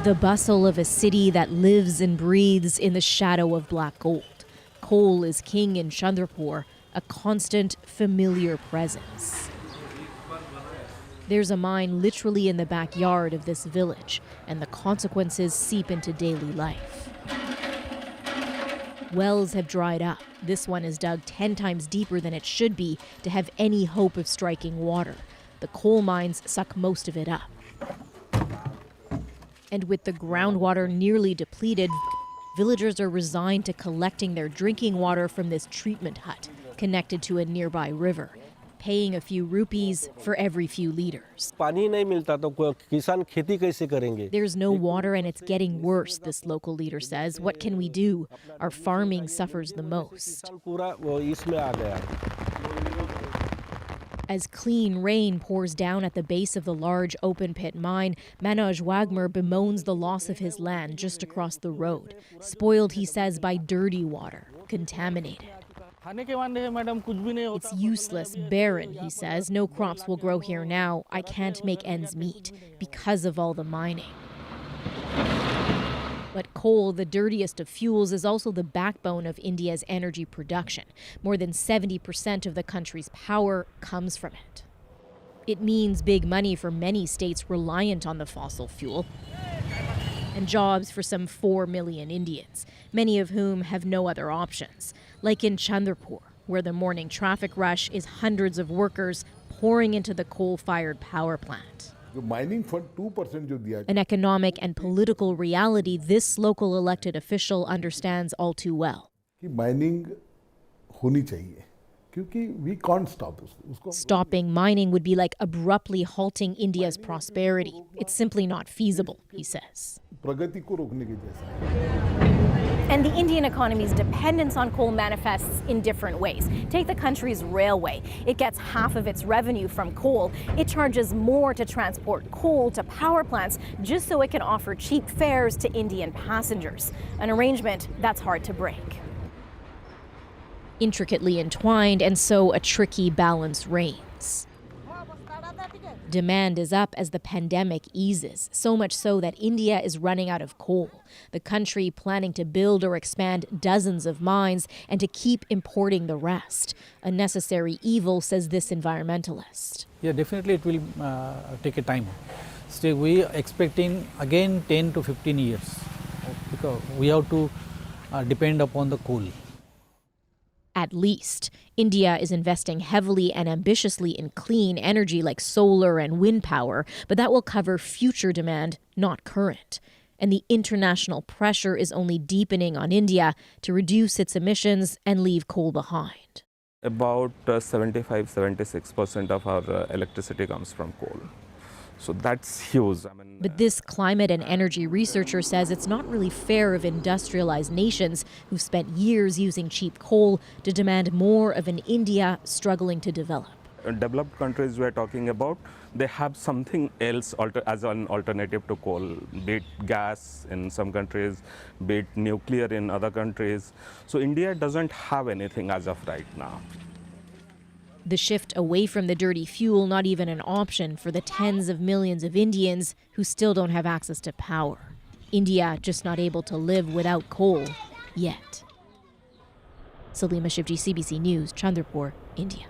The bustle of a city that lives and breathes in the shadow of black gold. Coal is king in Chandrapur, a constant, familiar presence. There's a mine literally in the backyard of this village, and the consequences seep into daily life. Wells have dried up. This one is dug 10 times deeper than it should be to have any hope of striking water. The coal mines suck most of it up. And with the groundwater nearly depleted, villagers are resigned to collecting their drinking water from this treatment hut connected to a nearby river, paying a few rupees for every few liters. There's no water and it's getting worse, this local leader says. What can we do? Our farming suffers the most. As clean rain pours down at the base of the large open-pit mine, Manoj Wagmer bemoans the loss of his land just across the road, spoiled, he says, by dirty water, contaminated. It's useless, barren, he says. No crops will grow here now. I can't make ends meet because of all the mining. But coal, the dirtiest of fuels, is also the backbone of India's energy production. More than 70% of the country's power comes from it. It means big money for many states reliant on the fossil fuel, and jobs for some 4 million Indians, many of whom have no other options. Like in Chandrapur, where the morning traffic rush is hundreds of workers pouring into the coal-fired power plant. An economic and political reality this local elected official understands all too well. Stopping mining would be like abruptly halting India's prosperity. It's simply not feasible, he says. And the Indian economy's dependence on coal manifests in different ways. Take the country's railway. It gets half of its revenue from coal. It charges more to transport coal to power plants just so it can offer cheap fares to Indian passengers, an arrangement that's hard to break. Intricately entwined, and so a tricky balance reigns. Demand is up as the pandemic eases, so much so that India is running out of coal. The country planning to build or expand dozens of mines and to keep importing the rest. A necessary evil, says this environmentalist. Yeah, definitely it will take a time. Still, we are expecting again 10 to 15 years because we have to depend upon the coal. At least. India is investing heavily and ambitiously in clean energy like solar and wind power, but that will cover future demand, not current. And the international pressure is only deepening on India to reduce its emissions and leave coal behind. About 75-76% of our electricity comes from coal. So that's huge. But this climate and energy researcher says it's not really fair of industrialized nations who've spent years using cheap coal to demand more of an India struggling to develop. In developed countries we're talking about, they have something else as an alternative to coal, be it gas in some countries, be it nuclear in other countries. So India doesn't have anything as of right now. The shift away from the dirty fuel not even an option for the tens of millions of Indians who still don't have access to power. India just not able to live without coal yet. Salima Shivji, CBC News, Chandrapur, India.